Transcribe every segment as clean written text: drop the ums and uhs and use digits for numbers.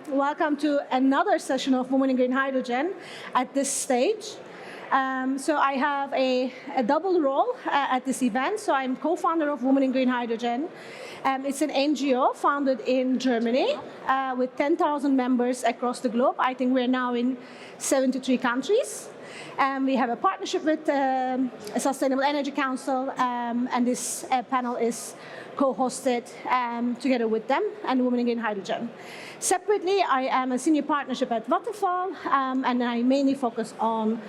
Welcome to another session of Women in Green Hydrogen at this stage. So I have a double role at this event. So I'm co-founder of Women in Green Hydrogen. It's an NGO founded in Germany with 10,000 members across the globe. I think we're now in 73 countries. We have a partnership with a Sustainable Energy Council, and this panel is co-hosted together with them and Women in Green Hydrogen. Separately, I am a senior partnership at Vattenfall, and I mainly focus on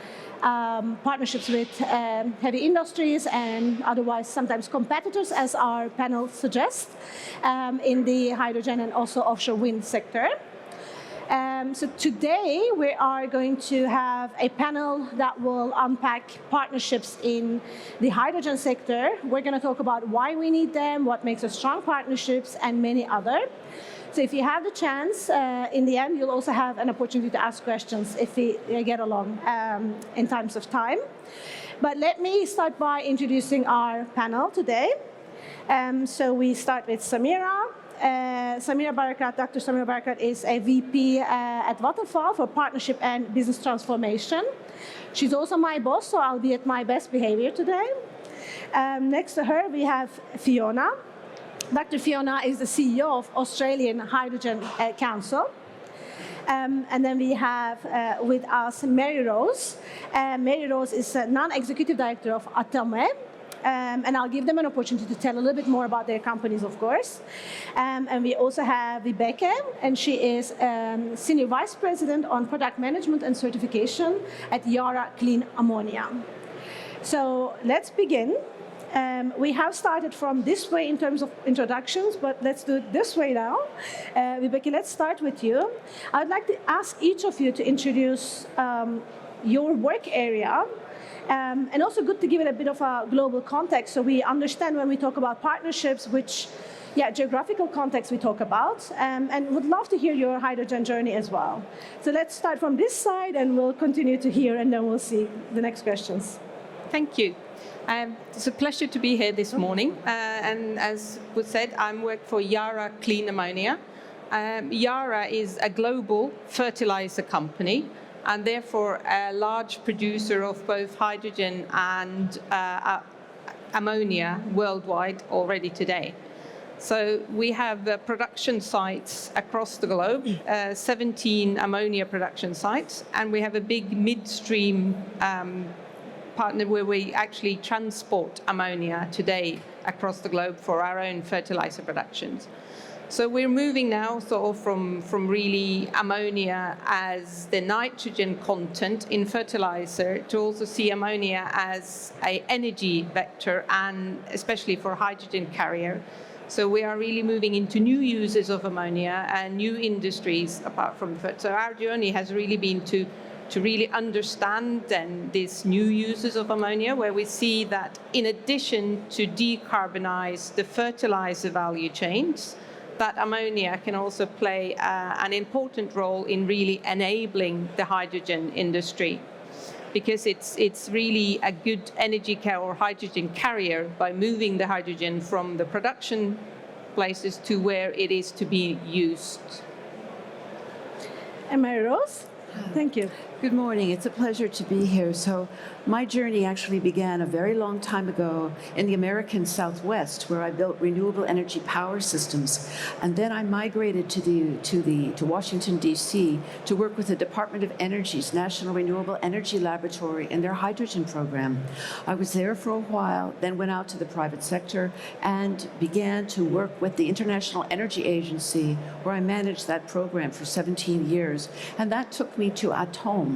partnerships with heavy industries and otherwise sometimes competitors, as our panel suggests, in the hydrogen and also offshore wind sector. So today we are going to have a panel that will unpack partnerships in the hydrogen sector. We're going to talk about why we need them, what makes us strong partnerships, and many other. So if you have the chance, in the end, you'll also have an opportunity to ask questions if we get along in times of time. But let me start by introducing our panel today. So we start with Samira. Samira Barakat, Dr. Samira Barakat is a VP at Vattenfall for Partnership and Business Transformation. She's also my boss, so I'll be at my best behavior today. Next to her, we have Fiona. Dr. Fiona is the CEO of Australian Hydrogen Council. And then we have with us Mary Rose. Mary Rose is a non-executive director of Atome. And I'll give them an opportunity to tell a little bit more about their companies, of course. And we also have Rebecca, and she is Senior Vice President on Product Management and Certification at Yara Clean Ammonia. So let's begin. We have started from this way in terms of introductions, but let's do it this way now. Rebecca, let's start with you. I'd like to ask each of you to introduce your work area. And also good to give it a bit of a global context so we understand when we talk about partnerships, which geographical context we talk about, and would love to hear your hydrogen journey as well. So let's start from this side and we'll continue to hear and then we'll see the next questions. Thank you. It's a pleasure to be here this morning. And as was said, I work for Yara Clean Ammonia. Yara is a global fertilizer company, and therefore a large producer of both hydrogen and ammonia worldwide already today. So we have production sites across the globe, 17 ammonia production sites, and we have a big midstream partner where we actually transport ammonia today across the globe for our own fertilizer productions. So we're moving now sort of from really ammonia as the nitrogen content in fertilizer to also see ammonia as an energy vector and especially for hydrogen carrier. So we are really moving into new uses of ammonia and new industries apart from so our journey has really been to really understand then these new uses of ammonia, where we see that in addition to decarbonize the fertilizer value chains, that ammonia can also play an important role in really enabling the hydrogen industry, because it's really a good energy or hydrogen carrier by moving the hydrogen from the production places to where it is to be used. And Mary Rose? Thank you. Good morning. It's a pleasure to be here. So my journey actually began a very long time ago in the American Southwest, where I built renewable energy power systems. And then I migrated to Washington, D.C. to work with the Department of Energy's National Renewable Energy Laboratory in their hydrogen program. I was there for a while, then went out to the private sector and began to work with the International Energy Agency, where I managed that program for 17 years. And that took me to Atome,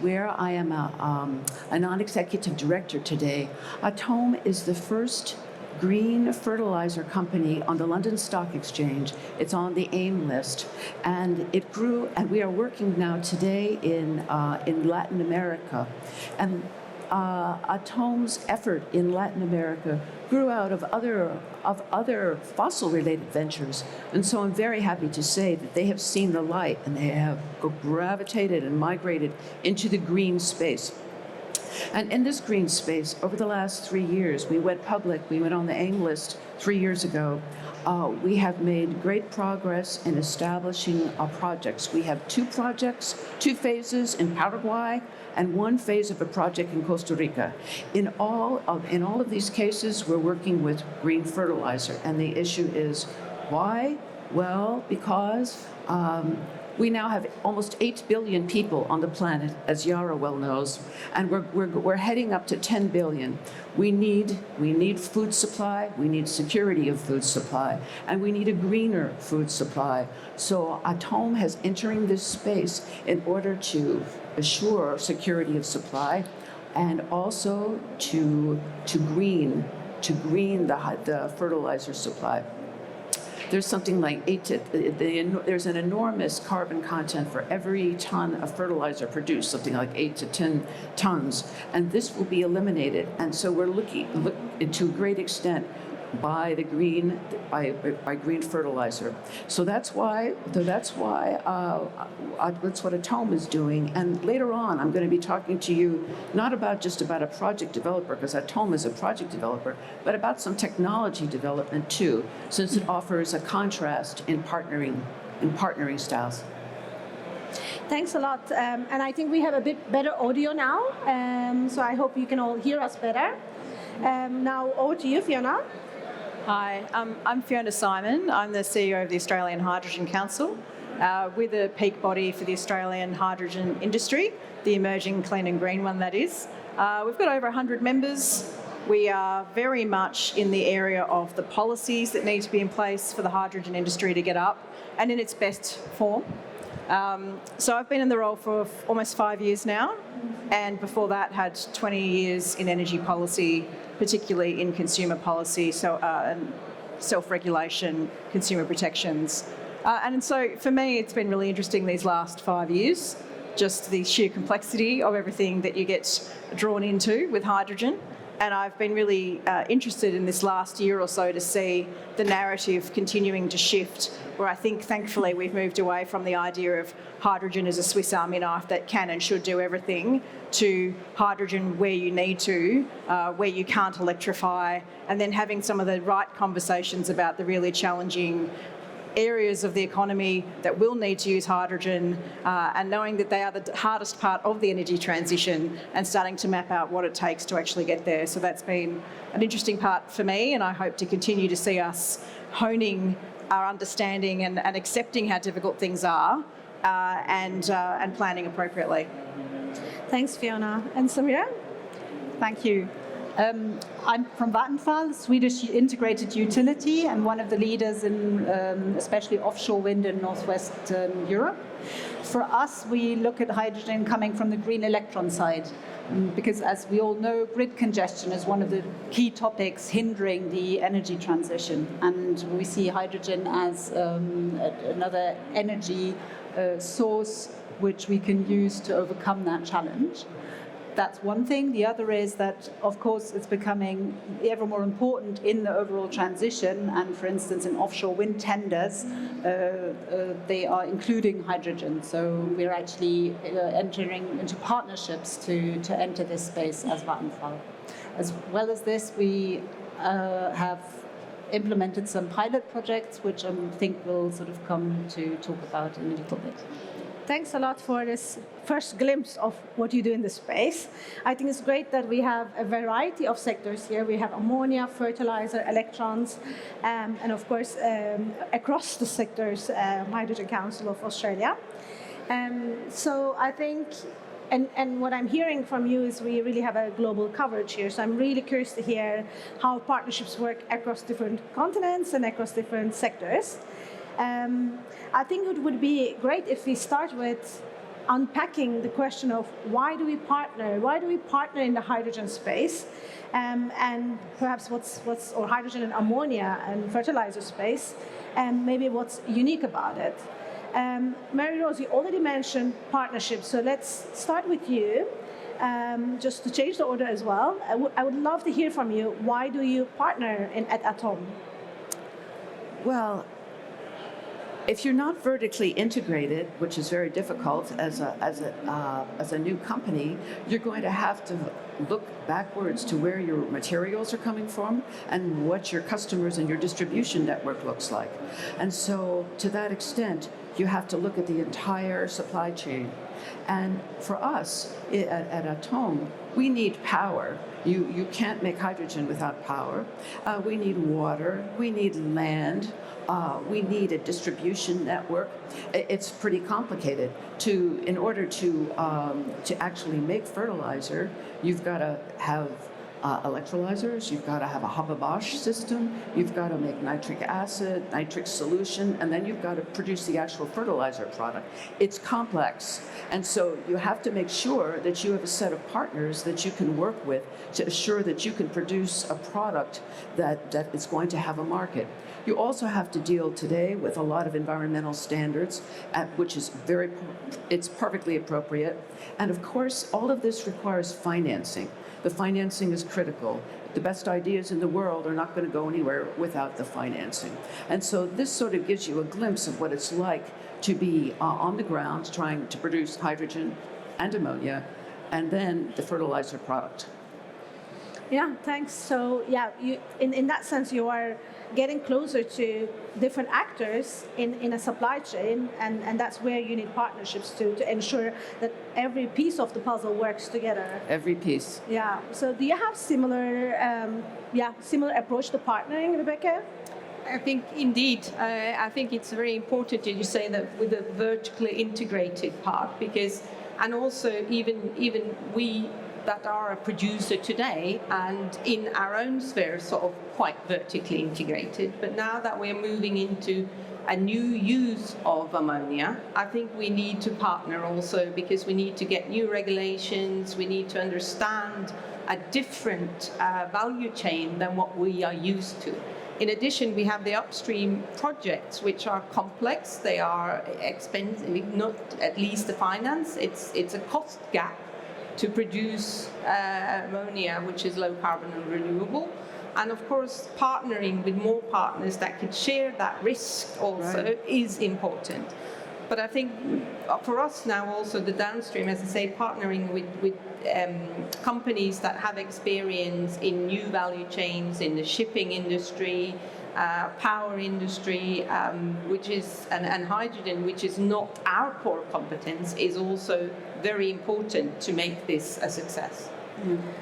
where I am a non-executive director today. Atome is the first green fertilizer company on the London Stock Exchange. It's on the AIM list, and it grew. And we are working now today in Latin America, and Atome's effort in Latin America grew out of other fossil-related ventures. And so I'm very happy to say that they have seen the light and they have gravitated and migrated into the green space. And in this green space, over the last 3 years, we went public, we went on the AIM list 3 years ago. We have made great progress in establishing our projects. We have 2 projects, 2 phases in Paraguay, and 1 phase of a project in Costa Rica. In all of these cases, we're working with green fertilizer, and the issue is why? Well, because we now have almost 8 billion people on the planet, as Yara well knows, and we're heading up to 10 billion. We need food supply, we need security of food supply, and we need a greener food supply. So Atome has entering this space in order to assure security of supply, and also to green the fertilizer supply. There's something like there's an enormous carbon content for every ton of fertilizer produced, something like 8 to 10 tons, and this will be eliminated. And so we're looking to a great extent by green fertilizer. So that's what Atome is doing. And later on, I'm going to be talking to you not just about a project developer, because Atome is a project developer, but about some technology development too, since it offers a contrast in partnering styles. Thanks a lot. And I think we have a bit better audio now, so I hope you can all hear us better. Now over to you, Fiona. Hi, I'm Fiona Simon. I'm the CEO of the Australian Hydrogen Council. We're the peak body for the Australian hydrogen industry, the emerging clean and green one that is. We've got over 100 members. We are very much in the area of the policies that need to be in place for the hydrogen industry to get up and in its best form. So I've been in the role for almost 5 years now, and before that had 20 years in energy policy, particularly in consumer policy, and self-regulation, consumer protections. And so for me, it's been really interesting these last 5 years, just the sheer complexity of everything that you get drawn into with hydrogen. And I've been really interested in this last year or so to see the narrative continuing to shift, where I think, thankfully, we've moved away from the idea of hydrogen as a Swiss Army knife that can and should do everything, to hydrogen where you need to, where you can't electrify, and then having some of the right conversations about the really challenging areas of the economy that will need to use hydrogen, and knowing that they are the hardest part of the energy transition, and starting to map out what it takes to actually get there. So that's been an interesting part for me, and I hope to continue to see us honing our understanding and accepting how difficult things are, and planning appropriately. Thanks, Fiona. And Samira? Thank you. I'm from Vattenfall, Swedish integrated utility, and one of the leaders in especially offshore wind in northwest Europe. For us, we look at hydrogen coming from the green electron side, because as we all know, grid congestion is one of the key topics hindering the energy transition. And we see hydrogen as another energy source which we can use to overcome that challenge. That's one thing. The other is that, of course, it's becoming ever more important in the overall transition. And for instance, in offshore wind tenders, they are including hydrogen. So we're actually entering into partnerships to enter this space as Vattenfall. As well as this, we have implemented some pilot projects, which I think we'll sort of come to talk about in a little bit. Thanks a lot for this first glimpse of what you do in the space. I think it's great that we have a variety of sectors here. We have ammonia, fertilizer, electrons, and of course, across the sectors, Hydrogen Council of Australia. So I think, and what I'm hearing from you is we really have a global coverage here. So I'm really curious to hear how partnerships work across different continents and across different sectors. I think it would be great if we start with unpacking the question of why do we partner? Why do we partner in the hydrogen space? And perhaps or hydrogen and ammonia and fertilizer space, and maybe what's unique about it. Mary-Rose, you already mentioned partnerships, so let's start with you. Just to change the order as well, I would love to hear from you. Why do you partner at Atome? Well, If you're not vertically integrated, which is very difficult as a new company, you're going to have to look backwards to where your materials are coming from and what your customers and your distribution network looks like. And so to that extent, you have to look at the entire supply chain. And for us at Atome, we need power. You can't make hydrogen without power. We need water. We need land. We need a distribution network. It's pretty complicated. In order to actually make fertilizer, you've got to have electrolyzers, you've got to have a Haber-Bosch system, you've got to make nitric acid, nitric solution, and then you've got to produce the actual fertilizer product. It's complex, and so you have to make sure that you have a set of partners that you can work with to assure that you can produce a product that is going to have a market. You also have to deal today with a lot of environmental standards, which is it's perfectly appropriate. And of course, all of this requires financing. The financing is critical. The best ideas in the world are not going to go anywhere without the financing. And so this sort of gives you a glimpse of what it's like to be on the ground trying to produce hydrogen and ammonia, and then the fertilizer product. Yeah, thanks. So yeah, in that sense, you are getting closer to different actors in a supply chain, and that's where you need partnerships to ensure that every piece of the puzzle works together. Every piece. Yeah. So do you have similar approach to partnering, Rebecca? I think indeed, I think it's very important that you say that with a vertically integrated part, because, and also even we that are a producer today and in our own sphere sort of quite vertically integrated. But now that we're moving into a new use of ammonia, I think we need to partner also, because we need to get new regulations, we need to understand a different value chain than what we are used to. In addition, we have the upstream projects, which are complex, they are expensive, not at least the finance, it's a cost gap to produce ammonia, which is low carbon and renewable. And of course, partnering with more partners that could share that risk also is important. But I think for us now also the downstream, as I say, partnering with companies that have experience in new value chains, in the shipping industry, power industry, which is and hydrogen, which is not our core competence, is also very important to make this a success.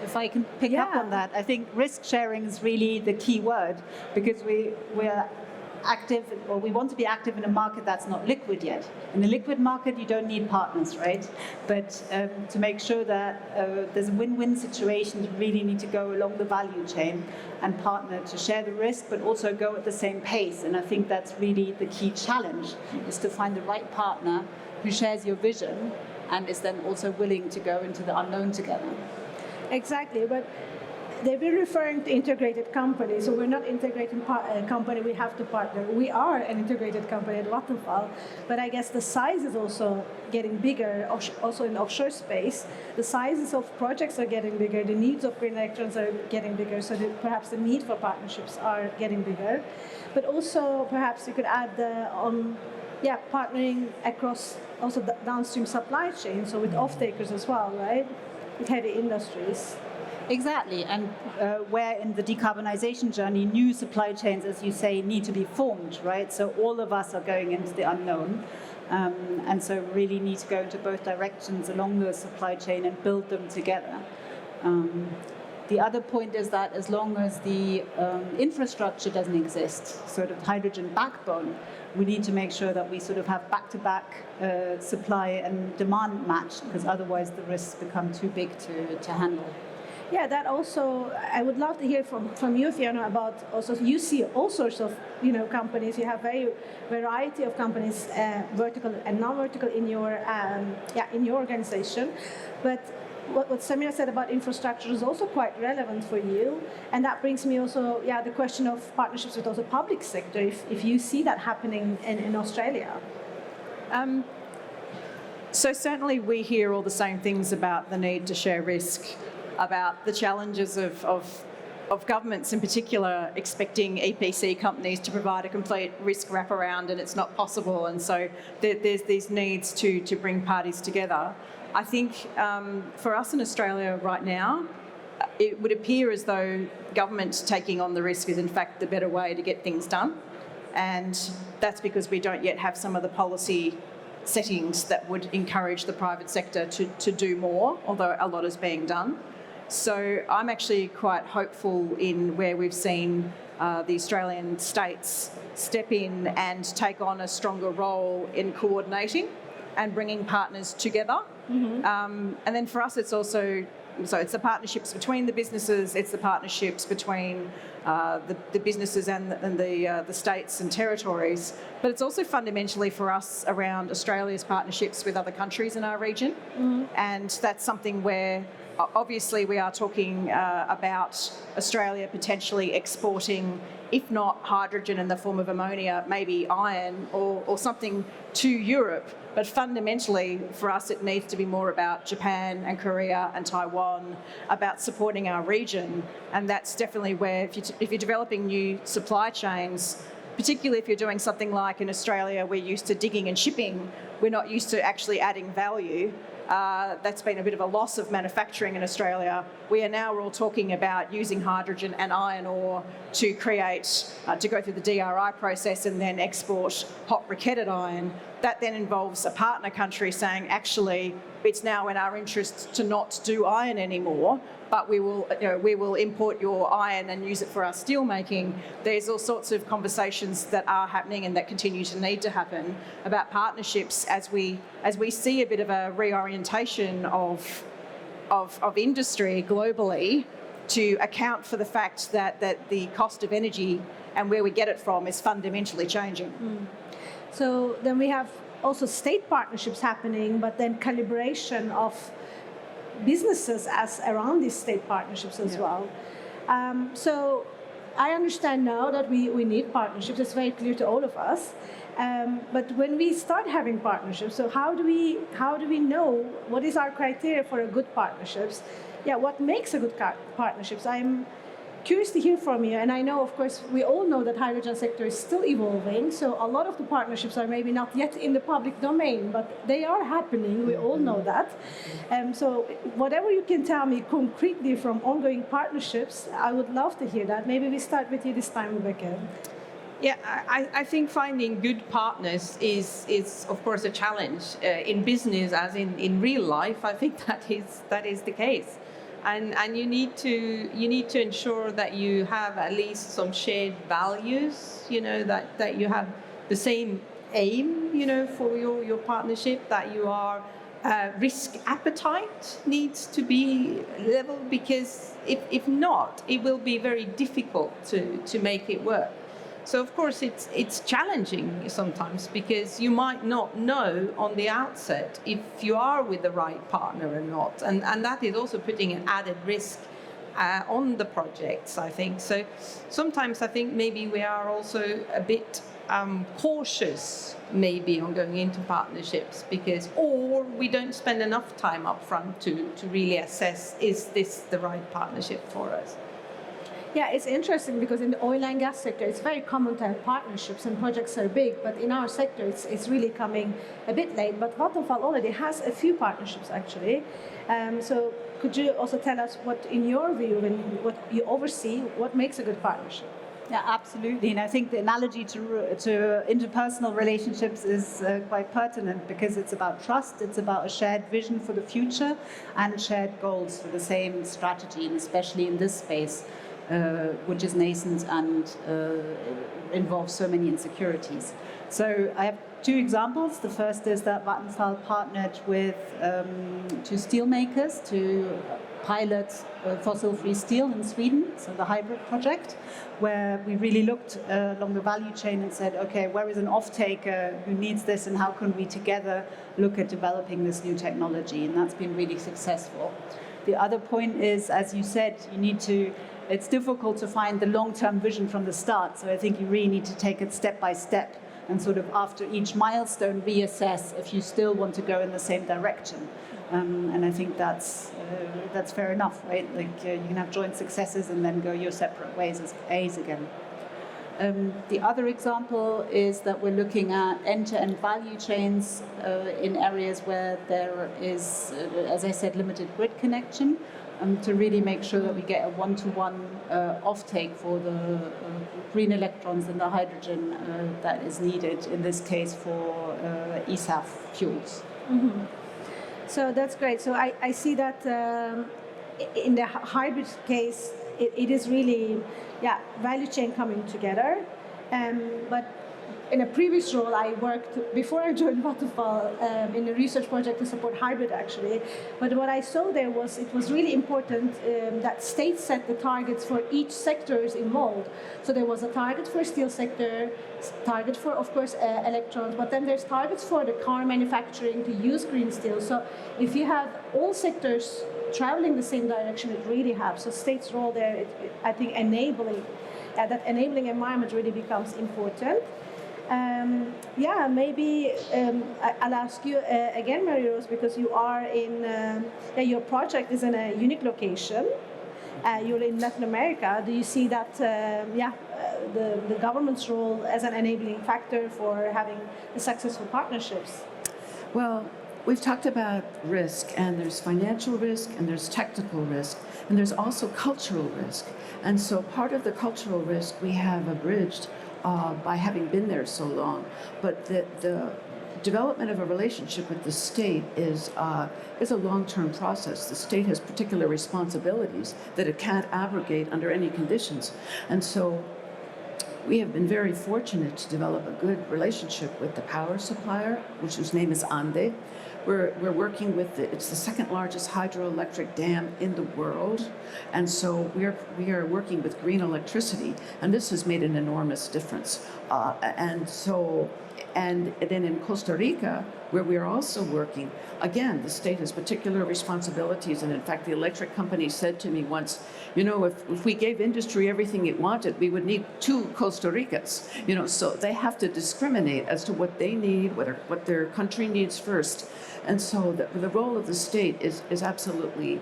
If I can pick up on that, I think risk sharing is really the key word, because we're active, or we want to be active in a market that's not liquid yet. In the liquid market, you don't need partners, right? But to make sure that there's a win-win situation, you really need to go along the value chain and partner to share the risk, but also go at the same pace. And I think that's really the key challenge, is to find the right partner who shares your vision and is then also willing to go into the unknown together. Exactly, but they've been referring to integrated companies, so we're not integrated company, we have to partner. We are an integrated company at Vattenfall, but I guess the size is also getting bigger, also in offshore space. The sizes of projects are getting bigger, the needs of green electrons are getting bigger, so perhaps the need for partnerships are getting bigger. But also perhaps you could add partnering across also the downstream supply chain, so with off-takers as well, right? With heavy industries. Exactly, and where in the decarbonization journey, new supply chains, as you say, need to be formed, right? So all of us are going into the unknown, and so really need to go into both directions along the supply chain and build them together. The other point is that as long as the infrastructure doesn't exist, sort of hydrogen backbone, we need to make sure that we sort of have back-to-back supply and demand matched, because otherwise the risks become too big to handle. Yeah, that also, I would love to hear from you, Fiona, about also, you see all sorts of, companies, you have variety of companies, vertical and non-vertical in your organization. But what Samira said about infrastructure is also quite relevant for you. And that brings me also, the question of partnerships with also public sector, if you see that happening in Australia. So certainly we hear all the same things about the need to share risk, about the challenges of of governments in particular expecting EPC companies to provide a complete risk wraparound, and it's not possible. And so there's these needs to bring parties together. I think for us in Australia right now, it would appear as though government taking on the risk is in fact the better way to get things done. And that's because we don't yet have some of the policy settings that would encourage the private sector to do more, although a lot is being done. So I'm actually quite hopeful in where we've seen the Australian states step in and take on a stronger role in coordinating and bringing partners together. And then for us, it's also, so it's the partnerships between the businesses, it's the partnerships between the businesses and the states and territories, but it's also fundamentally for us around Australia's partnerships with other countries in our region. And that's something where obviously we are talking about Australia potentially exporting, if not hydrogen in the form of ammonia, maybe iron or something to Europe. But fundamentally, for us, it needs to be more about Japan and Korea and Taiwan, about supporting our region. And that's definitely where, if you're developing new supply chains, particularly if you're doing something like in Australia, we're used to digging and shipping, we're not used to actually adding value. That's been a bit of a loss of manufacturing in Australia. We are now all talking about using hydrogen and iron ore to create, to go through the DRI process and then export hot briquetted iron. That then involves a partner country saying, actually, it's now in our interest to not do iron anymore, but we will import your iron and use it for our steel making. There's all sorts of conversations that are happening and that continue to need to happen about partnerships as we see a bit of a reorientation of industry globally to account for the fact that the cost of energy and where we get it from is fundamentally changing. So then we have also state partnerships happening, but then calibration of businesses as around these state partnerships as well. So I understand now that we need partnerships. It's very clear to all of us. But when we start having partnerships, so how do we know what is our criteria for a good partnerships? Yeah, what makes a good partnerships? I'm curious to hear from you, and I know, of course, we all know that hydrogen sector is still evolving, so a lot of the partnerships are maybe not yet in the public domain, but they are happening, we all know that. So whatever you can tell me concretely from ongoing partnerships, I would love to hear that. Maybe we start with you this time, Rebecca. Yeah, I think finding good partners is of course a challenge in business as in real life. I think that is the case. And you need to ensure that you have at least some shared values, that you have the same aim, for your partnership, that you are risk appetite needs to be level, because if not, it will be very difficult to make it work. So of course it's challenging sometimes, because you might not know on the outset if you are with the right partner or not, and that is also putting an added risk on the projects, I think. So sometimes I think maybe we are also a bit cautious maybe on going into partnerships, or we don't spend enough time up front to really assess, is this the right partnership for us? Yeah, it's interesting because in the oil and gas sector, it's very common to have partnerships and projects are big, but in our sector, it's really coming a bit late. But Vattenfall already has a few partnerships, actually. So could you also tell us what, in your view, and what you oversee, what makes a good partnership? Yeah, absolutely. And I think the analogy to interpersonal relationships is quite pertinent, because it's about trust, it's about a shared vision for the future and shared goals for the same strategy, and especially in this space, which is nascent and involves so many insecurities. So I have two examples. The first is that Vattenfall partnered with two steel makers to pilot fossil-free steel in Sweden, so the hybrid project, where we really looked along the value chain and said, okay, where is an off-taker who needs this, and how can we together look at developing this new technology? And that's been really successful. The other point is, as you said, it's difficult to find the long-term vision from the start. So I think you really need to take it step by step and sort of after each milestone reassess if you still want to go in the same direction. And I think that's fair enough, right? Like you can have joint successes and then go your separate ways as A's again. The other example is that we're looking at end-to-end value chains in areas where there is, as I said, limited grid connection, to really make sure that we get a one-to-one offtake for the green electrons and the hydrogen that is needed, in this case for eSAF fuels. Mm-hmm. So that's great. So I see that in the hybrid case, it is really, value chain coming together. But in a previous role, I worked, before I joined Vattenfall, in a research project to support hybrid, actually. But what I saw there was, it was really important that states set the targets for each sectors involved. So there was a target for steel sector, target for, of course, electrons, but then there's targets for the car manufacturing to use green steel. So if you have all sectors traveling the same direction, it really helps. So states' role there, I think enabling, that enabling environment really becomes important. Maybe I'll ask you again, Mary-Rose, because you are in, your project is in a unique location. You're in Latin America. Do you see that, the government's role as an enabling factor for having successful partnerships? Well, we've talked about risk, and there's financial risk, and there's technical risk, and there's also cultural risk. And so part of the cultural risk we have abridged by having been there so long. But the development of a relationship with the state is a long-term process. The state has particular responsibilities that it can't abrogate under any conditions. And so we have been very fortunate to develop a good relationship with the power supplier, whose name is ANDE. We're working with it's the second largest hydroelectric dam in the world, and so we are working with green electricity, and this has made an enormous difference. And then in Costa Rica, where we are also working, again, the state has particular responsibilities, and in fact, the electric company said to me once, if we gave industry everything it wanted, we would need 2 Costa Ricas. So they have to discriminate as to what they need, what their country needs first. And so the role of the state is absolutely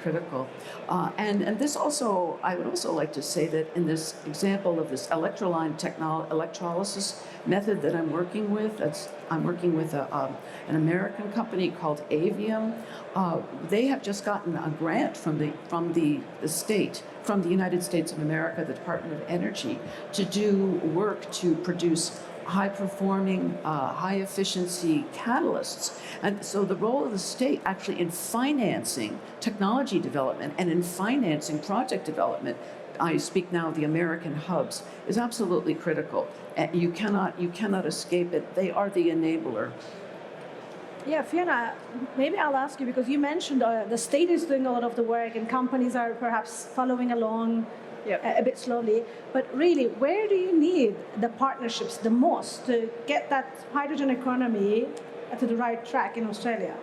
critical. And this also, I would also like to say that in this example of this electrolysis method that I'm working with, I'm working with an American company called Avium. They have just gotten a grant from the state, from the United States of America, the Department of Energy, to do work to produce high-performing, high-efficiency catalysts. And so the role of the state actually in financing technology development and in financing project development, I speak now of the American hubs, is absolutely critical. And you cannot escape it. They are the enabler. Yeah, Fiona, maybe I'll ask you, because you mentioned the state is doing a lot of the work and companies are perhaps following along a bit slowly. But really, where do you need the partnerships the most to get that hydrogen economy to the right track in Australia?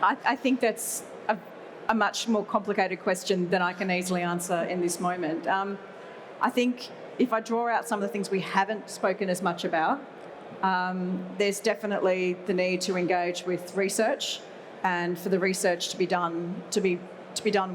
I think that's a much more complicated question than I can easily answer in this moment. I think if I draw out some of the things we haven't spoken as much about, there's definitely the need to engage with research, and for the research to be done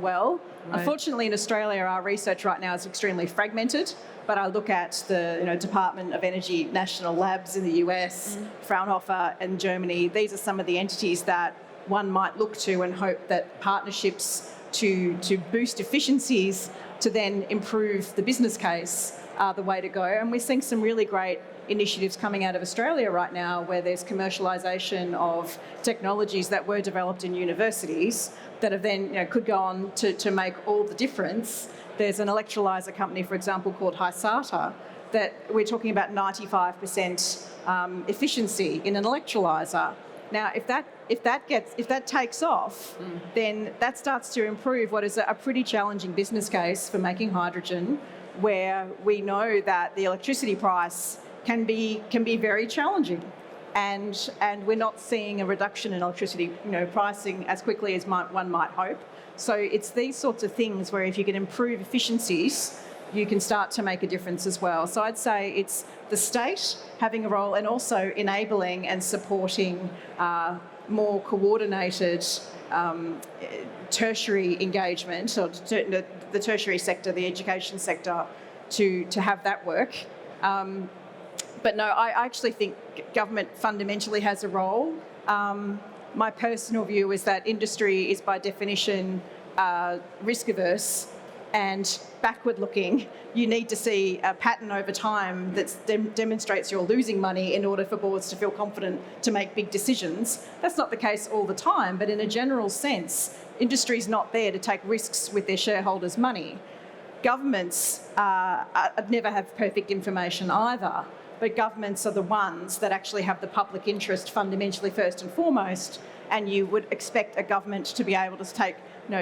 well. Right. Unfortunately, in Australia, our research right now is extremely fragmented. But I look at the Department of Energy National Labs in the US, Fraunhofer in Germany. These are some of the entities that one might look to and hope that partnerships to boost efficiencies to then improve the business case are the way to go. And we're seeing some really great initiatives coming out of Australia right now where there's commercialisation of technologies that were developed in universities that have then could go on to make all the difference. There's an electrolyser company, for example, called Hysata, that we're talking about 95% efficiency in an electrolyser. Now, if that takes off, then that starts to improve what is a pretty challenging business case for making hydrogen, where we know that the electricity price can be very challenging, and we're not seeing a reduction in electricity pricing as quickly as one might hope. So it's these sorts of things where if you can improve efficiencies, you can start to make a difference as well. So I'd say it's the state having a role and also enabling and supporting more coordinated tertiary engagement, or the tertiary sector, the education sector, to have that work. But no, I actually think government fundamentally has a role. My personal view is that industry is by definition risk averse and backward looking. You need to see a pattern over time that demonstrates you're losing money in order for boards to feel confident to make big decisions. That's not the case all the time, but in a general sense, industry is not there to take risks with their shareholders' money. Governments never have perfect information either, but governments are the ones that actually have the public interest fundamentally first and foremost, and you would expect a government to be able to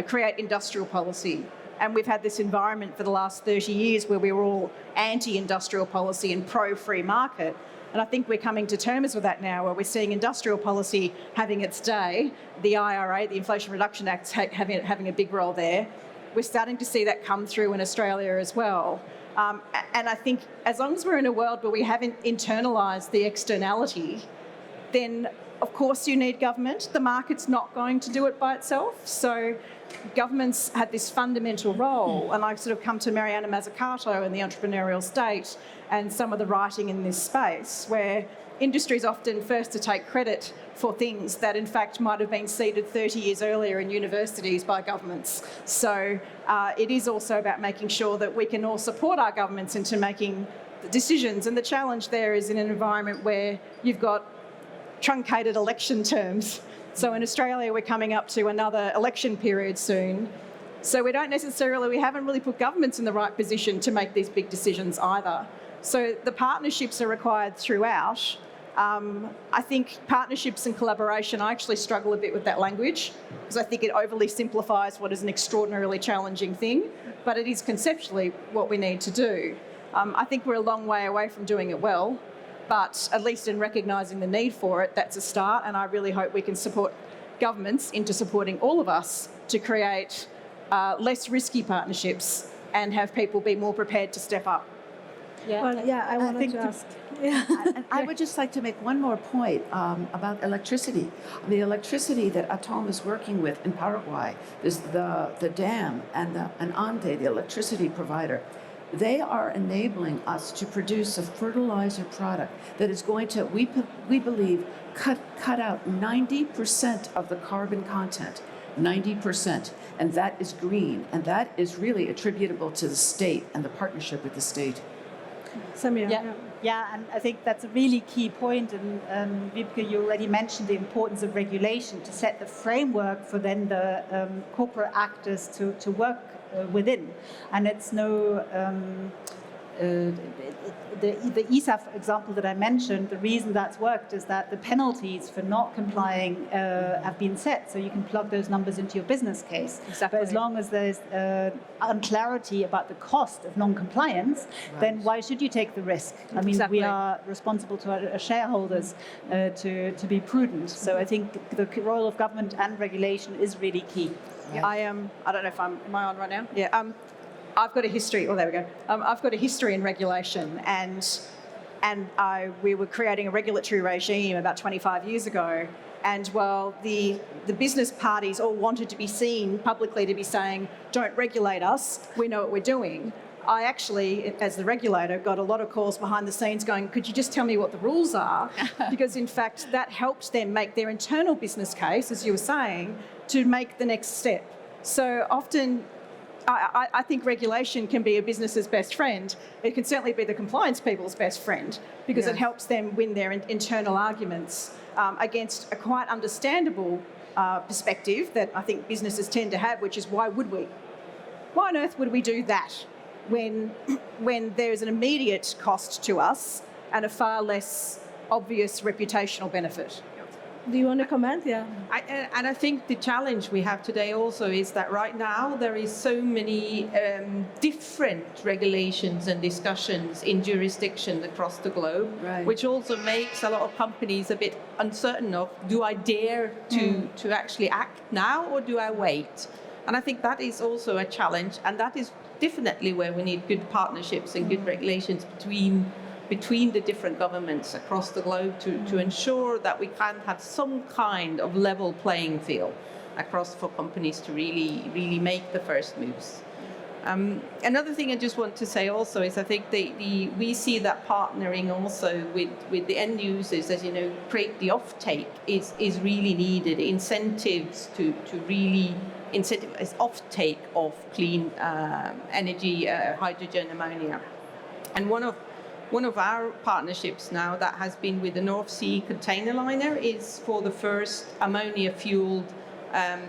create industrial policy. And we've had this environment for the last 30 years where we were all anti-industrial policy and pro-free market. And I think we're coming to terms with that now, where we're seeing industrial policy having its day, the IRA, the Inflation Reduction Act, having a big role there. We're starting to see that come through in Australia as well. And I think as long as we're in a world where we haven't internalised the externality, then of course you need government. The market's not going to do it by itself. So governments have this fundamental role, and I sort of come to Mariana Mazzucato and the entrepreneurial state and some of the writing in this space, where industry is often first to take credit for things that in fact might have been seeded 30 years earlier in universities by governments. So it is also about making sure that we can all support our governments into making the decisions, and the challenge there is in an environment where you've got truncated election terms. So in Australia, we're coming up to another election period soon. So we haven't really put governments in the right position to make these big decisions either. So the partnerships are required throughout. I think partnerships and collaboration, I actually struggle a bit with that language, because I think it overly simplifies what is an extraordinarily challenging thing, but it is conceptually what we need to do. I think we're a long way away from doing it well, but at least in recognising the need for it, that's a start, and I really hope we can support governments into supporting all of us to create less risky partnerships and have people be more prepared to step up. Yeah, I wanted to ask. And I would just like to make one more point about electricity. The electricity that Atom is working with in Paraguay, is the dam and Ande, the electricity provider. They are enabling us to produce a fertilizer product that is going to, we believe, cut out 90% of the carbon content, 90%, and that is green, and that is really attributable to the state and the partnership with the state. Samir. Yeah, and I think that's a really key point. And Wiebke, you already mentioned the importance of regulation to set the framework for then the corporate actors to work within. And it's no... the ESAF example that I mentioned, the reason that's worked is that the penalties for not complying have been set, so you can plug those numbers into your business case. Exactly. But as long as there's unclarity about the cost of non-compliance, then why should you take the risk? I mean, we are responsible to our shareholders to be prudent. So I think the role of government and regulation is really key. Yeah. I don't know if am I on right now? Yeah. I've got a history. Oh, there we go. I've got a history in regulation, and we were creating a regulatory regime about 25 years ago. And while the business parties all wanted to be seen publicly to be saying, "Don't regulate us, we know what we're doing," I actually, as the regulator, got a lot of calls behind the scenes going, "Could you just tell me what the rules are?" Because in fact, that helped them make their internal business case, as you were saying, to make the next step. So often, I think regulation can be a business's best friend. It can certainly be the compliance people's best friend, because it helps them win their internal arguments against a quite understandable perspective that I think businesses tend to have, which is, why would we? Why on earth would we do that when there is an immediate cost to us and a far less obvious reputational benefit? Do you want to comment? Yeah. And I think the challenge we have today also is that right now there is so many different regulations and discussions in jurisdictions across the globe, which also makes a lot of companies a bit uncertain of, do I dare to actually act now, or do I wait? And I think that is also a challenge, and that is definitely where we need good partnerships and good regulations between the different governments across the globe to ensure that we can have some kind of level playing field across for companies to really make the first moves. Another thing I just want to say also is I think we see that partnering also with the end users, as you know, create the offtake is really needed. Incentives to really incentivize offtake of clean energy, hydrogen, ammonia. And one of our partnerships now that has been with the North Sea container liner is for the first ammonia-fueled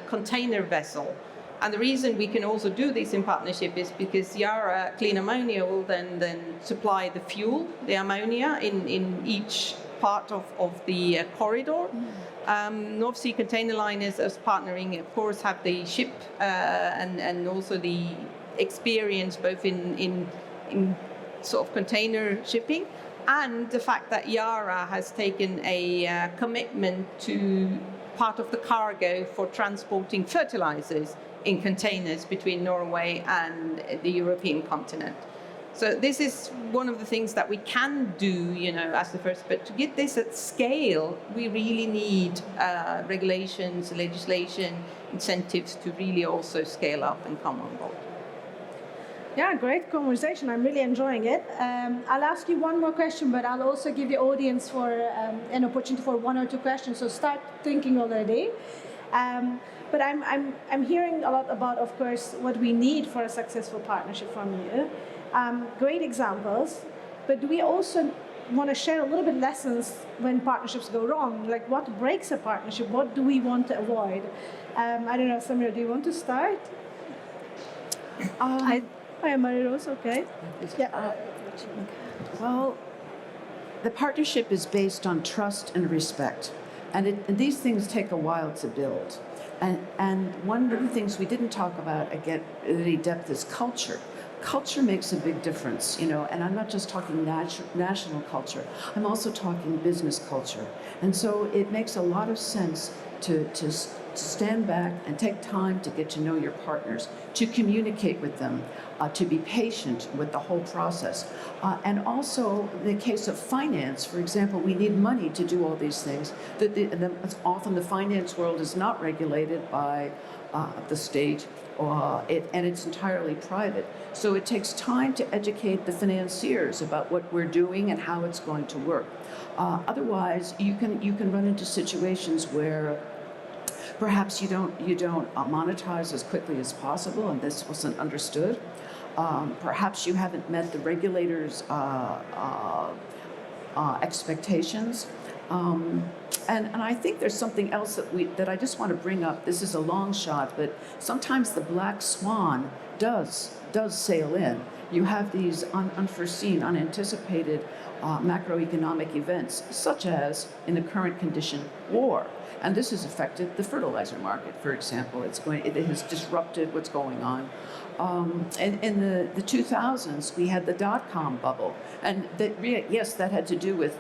container vessel. And the reason we can also do this in partnership is because Yara Clean Ammonia will then supply the fuel, the ammonia, in each part of the corridor. North Sea container liners, as partnering, of course, have the ship and also the experience both in sort of container shipping, and the fact that Yara has taken a commitment to part of the cargo for transporting fertilizers in containers between Norway and the European continent. So this is one of the things that we can do, as the first, but to get this at scale, we really need regulations, legislation, incentives to really also scale up and come on board. Yeah, great conversation. I'm really enjoying it. I'll ask you one more question, but I'll also give the audience for an opportunity for one or two questions. So start thinking already. But I'm hearing a lot about, of course, what we need for a successful partnership from you. Great examples, but do we also want to share a little bit lessons when partnerships go wrong? Like what breaks a partnership? What do we want to avoid? I don't know, Samira, do you want to start? Hi, Marie-Rose, okay. Yeah. Well, the partnership is based on trust and respect, and these things take a while to build. And one of the things we didn't talk about again in any depth is culture. Culture makes a big difference, and I'm not just talking national culture, I'm also talking business culture. And so it makes a lot of sense to stand back and take time to get to know your partners, to communicate with them, to be patient with the whole process. And also, in the case of finance, for example, we need money to do all these things. Often the finance world is not regulated by the state, and it's entirely private. So it takes time to educate the financiers about what we're doing and how it's going to work. Otherwise, you can run into situations where perhaps you don't monetize as quickly as possible, and this wasn't understood. Perhaps you haven't met the regulators' expectations. And I think there's something else that I just want to bring up. This is a long shot, but sometimes the black swan does sail in. You have these unforeseen, unanticipated macroeconomic events, such as, in the current condition, war. And this has affected the fertilizer market, for example. It has disrupted what's going on. In the 2000s, we had the dot-com bubble. And yes, that had to do with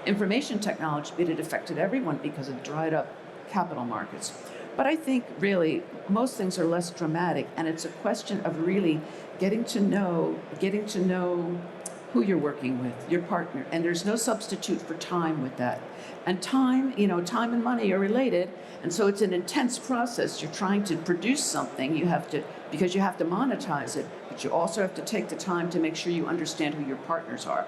information technology, but it affected everyone because it dried up capital markets. But I think really most things are less dramatic, and it's a question of really getting to know who you're working with, your partner, and there's no substitute for time with that. And time and money are related, and so it's an intense process. You're trying to produce something, because you have to monetize it, but you also have to take the time to make sure you understand who your partners are.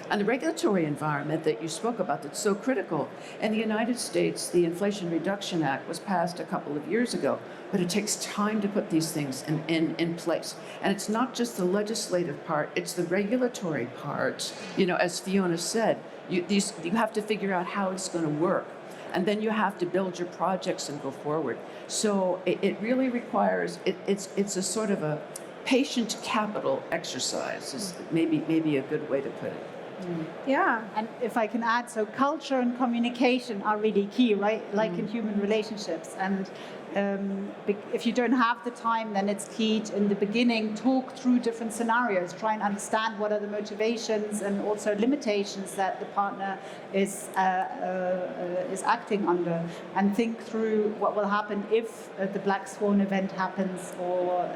And the regulatory environment that you spoke about that's so critical. In the United States, the Inflation Reduction Act was passed a couple of years ago, but it takes time to put these things in place. And it's not just the legislative part, it's the regulatory part. As Fiona said, you have to figure out how it's going to work. And then you have to build your projects and go forward. So it really requires, it's a sort of a patient capital exercise, is maybe a good way to put it. Yeah. And if I can add, so culture and communication are really key, right? Like in human relationships. And if you don't have the time, then it's key to, in the beginning, talk through different scenarios, try and understand what are the motivations and also limitations that the partner is acting under, and think through what will happen if the black swan event happens or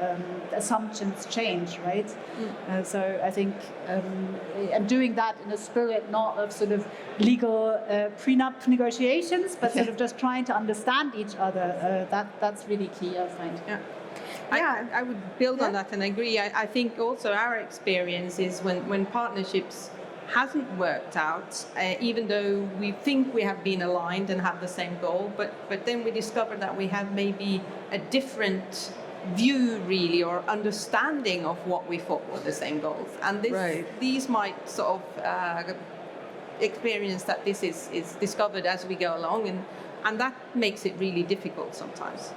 assumptions change, right? So I think, and doing that in a spirit not of sort of legal prenup negotiations, but sort of just trying to understand each other. That's really key, I find. Yeah. Yeah. I would build on that and agree. I think also our experience is when partnerships hasn't worked out, even though we think we have been aligned and have the same goal, but then we discover that we have maybe a different view really or understanding of what we thought were the same goals. And these might sort of experience that this is discovered as we go along, and that makes it really difficult sometimes.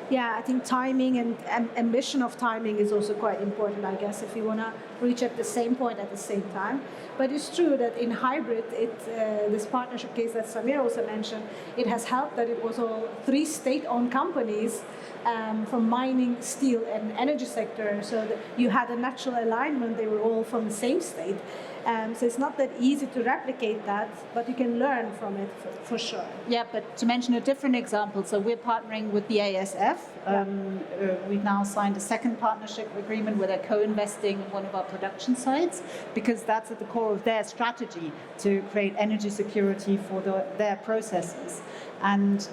Yeah, I think timing and ambition of timing is also quite important, I guess, if you want to reach at the same point at the same time. But it's true that in hybrid, this partnership case that Samir also mentioned, it has helped that it was all 3 state-owned companies from mining, steel, and energy sector. So that you had a natural alignment. They were all from the same state. So it's not that easy to replicate that, but you can learn from it for sure. Yeah, but to mention a different example, so we're partnering with the ASF. We've now signed a second partnership agreement where they're co-investing in one of our production sites, because that's at the core of their strategy to create energy security for their processes. And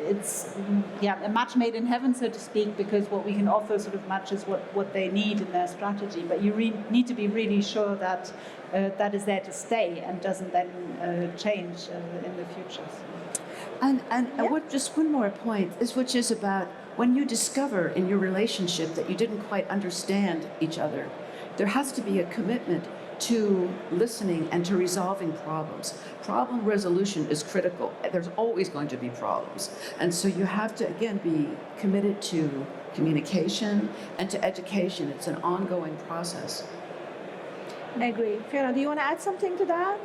it's a match made in heaven, so to speak, because what we can offer sort of matches what they need in their strategy. But you need to be really sure that that is there to stay and doesn't then change in the future. And what, just one more point, which is about when you discover in your relationship that you didn't quite understand each other, there has to be a commitment to listening and to resolving problems. Problem resolution is critical. There's always going to be problems. And so you have to, again, be committed to communication and to education. It's an ongoing process. I agree. Fiona, do you want to add something to that?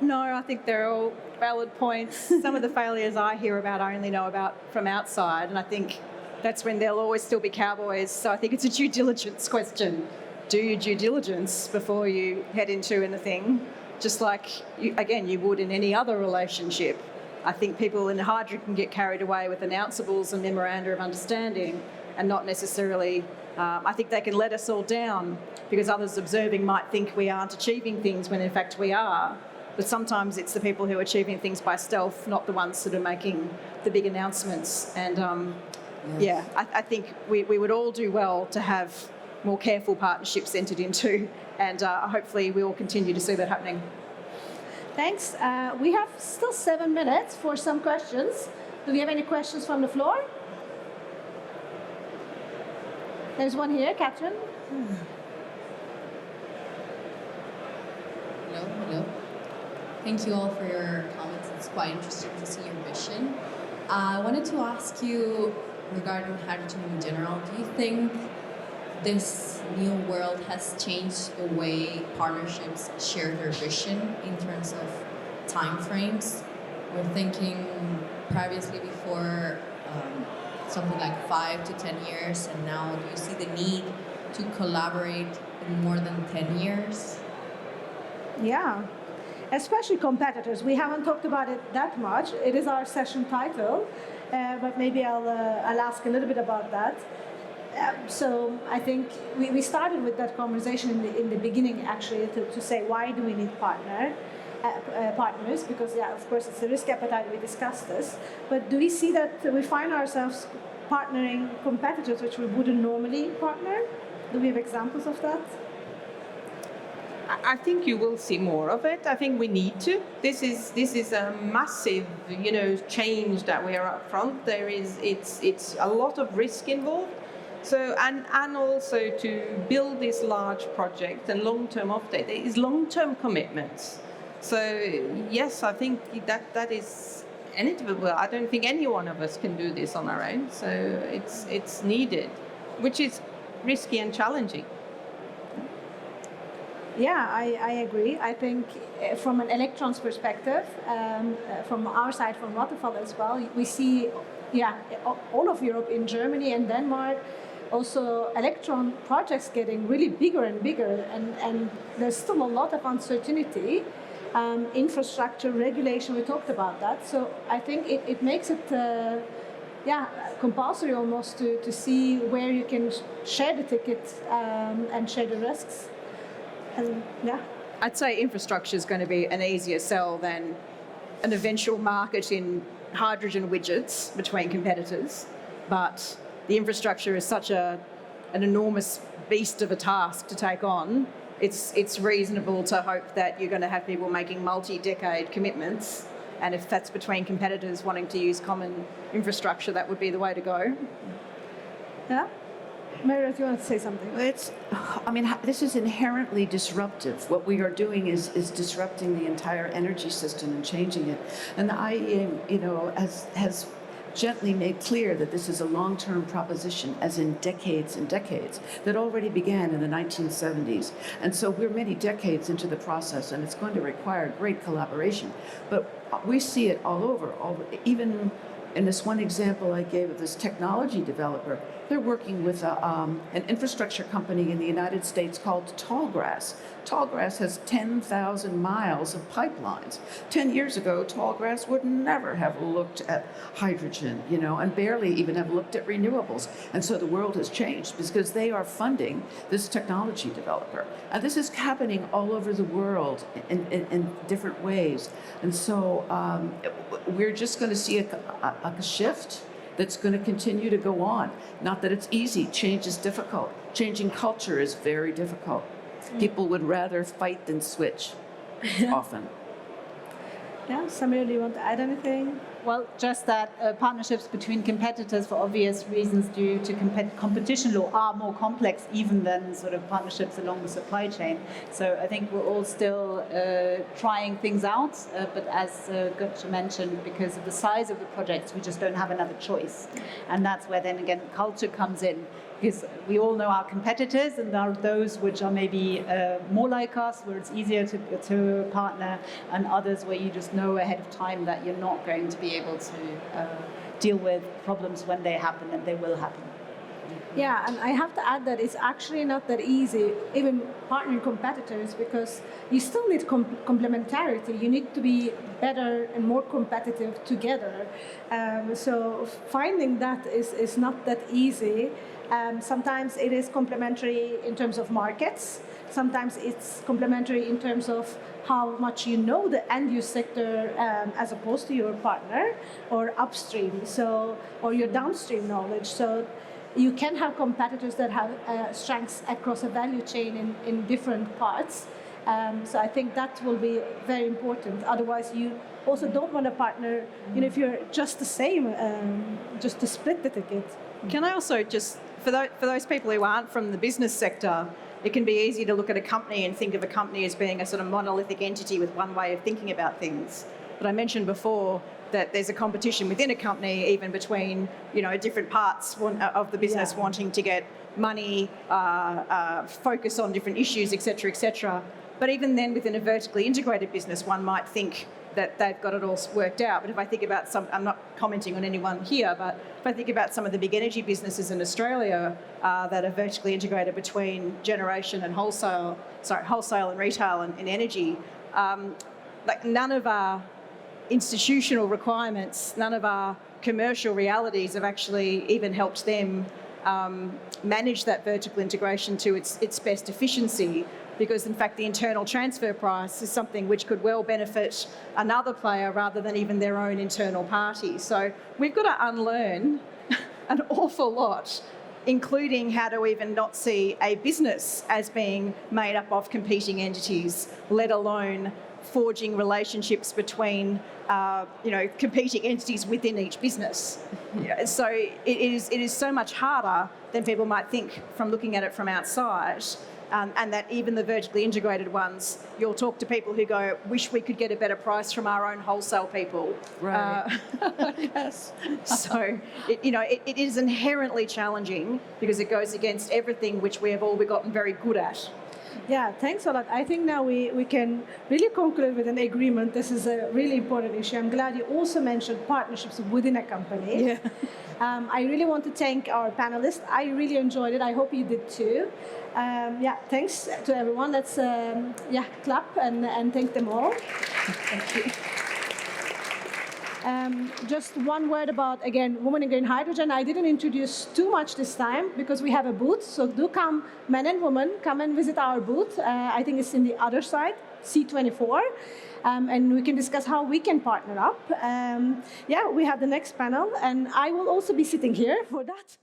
No, I think they're all valid points. Some of the failures I hear about, I only know about from outside, and I think that's when there'll always still be cowboys. So I think it's a due diligence question. Do your due diligence before you head into anything, just like, you would in any other relationship. I think people in hydrogen can get carried away with announceables and memoranda of understanding and not necessarily, I think they can let us all down because others observing might think we aren't achieving things when in fact we are. But sometimes it's the people who are achieving things by stealth, not the ones sort of making the big announcements. And I think we would all do well to have more careful partnerships entered into, and hopefully we will continue to see that happening. Thanks. We have still 7 minutes for some questions. Do we have any questions from the floor? There's one here, Catherine. Hello. Thank you all for your comments. It's quite interesting to see your vision. I wanted to ask you regarding hydrogen in general, do you think this new world has changed the way partnerships share their vision in terms of time frames? We're thinking previously before something like 5 to 10 years, and now do you see the need to collaborate in more than 10 years? Yeah, especially competitors. We haven't talked about it that much. It is our session title, but maybe I'll ask a little bit about that. So I think we started with that conversation in the beginning, actually, to say why do we need partners? Because, of course, it's a risk appetite. We discussed this. But do we see that we find ourselves partnering competitors which we wouldn't normally partner? Do we have examples of that? I think you will see more of it. I think we need to. This is a massive, change that we are up front. It's a lot of risk involved. So and also to build this large project and long-term offtake, there is long-term commitments. So yes, I think that is inevitable. I don't think any one of us can do this on our own. So it's needed, which is risky and challenging. Yeah, I agree. I think from an electrons perspective, from our side, from Vattenfall as well, we see, yeah, all of Europe, in Germany and Denmark, also electron projects getting really bigger and bigger, and there's still a lot of uncertainty. Infrastructure, regulation, we talked about that. So I think it makes it, yeah, compulsory almost to see where you can share the ticket and share the risks. And yeah. I'd say infrastructure is going to be an easier sell than an eventual market in hydrogen widgets between competitors, but the infrastructure is such an enormous beast of a task to take on. It's reasonable to hope that you're going to have people making multi-decade commitments, and if that's between competitors wanting to use common infrastructure, that would be the way to go. Yeah. Meredith, you want to say something? This is inherently disruptive. What we are doing is disrupting the entire energy system and changing it. And the IEA, has gently made clear that this is a long-term proposition, as in decades and decades, that already began in the 1970s. And so we're many decades into the process, and it's going to require great collaboration. But we see it all over, even in this one example I gave of this technology developer. They're working with an infrastructure company in the United States called Tallgrass. Tallgrass has 10,000 miles of pipelines. 10 years ago, Tallgrass would never have looked at hydrogen, and barely even have looked at renewables. And so the world has changed because they are funding this technology developer. And this is happening all over the world in different ways. And so we're just going to see a shift that's going to continue to go on. Not that it's easy. Change is difficult. Changing culture is very difficult. People would rather fight than switch, often. Yeah, Samir, do you want to add anything? Well, just that partnerships between competitors, for obvious reasons due to competition law, are more complex even than sort of partnerships along the supply chain. So I think we're all still trying things out, but as Gokce mentioned, because of the size of the projects, we just don't have another choice. And that's where then again culture comes in. Because we all know our competitors, and there are those which are maybe more like us, where it's easier to partner, and others where you just know ahead of time that you're not going to be able to deal with problems when they happen, and they will happen. Yeah, and I have to add that it's actually not that easy, even partnering competitors, because you still need complementarity. You need to be better and more competitive together. So finding that is not that easy. Sometimes it is complementary in terms of markets. Sometimes it's complementary in terms of how much you know the end-use sector as opposed to your partner or upstream, or your downstream knowledge. So you can have competitors that have strengths across a value chain in different parts. So I think that will be very important. Otherwise, you also don't want a partner, if you're just the same, just to split the ticket. Can I also just, for those people who aren't from the business sector, it can be easy to look at a company and think of a company as being a sort of monolithic entity with one way of thinking about things. But I mentioned before that there's a competition within a company, even between different parts of the business wanting to get money, focus on different issues, etc., etc. But even then, within a vertically integrated business, one might think that they've got it all worked out. But if I think about I'm not commenting on anyone here, but if I think about some of the big energy businesses in Australia that are vertically integrated between generation and wholesale and retail in energy, none of our institutional requirements, none of our commercial realities have actually even helped them manage that vertical integration to its best efficiency, because in fact the internal transfer price is something which could well benefit another player rather than even their own internal party. So we've got to unlearn an awful lot, including how to even not see a business as being made up of competing entities, let alone forging relationships between competing entities within each business. So it is so much harder than people might think from looking at it from outside. And that even the vertically integrated ones, you'll talk to people who go, wish we could get a better price from our own wholesale people. Right. Yes. So, it is inherently challenging because it goes against everything which we have all gotten very good at. Yeah, thanks a lot. I think now we can really conclude with an agreement. This is a really important issue. I'm glad you also mentioned partnerships within a company. Yeah. I really want to thank our panelists. I really enjoyed it. I hope you did too. Yeah, thanks to everyone. Let's clap and thank them all. Thank you. Just one word about, again, Women in Green Hydrogen. I didn't introduce too much this time because we have a booth. So do come, men and women, come and visit our booth. I think it's in the other side, C24. And we can discuss how we can partner up. We have the next panel. And I will also be sitting here for that.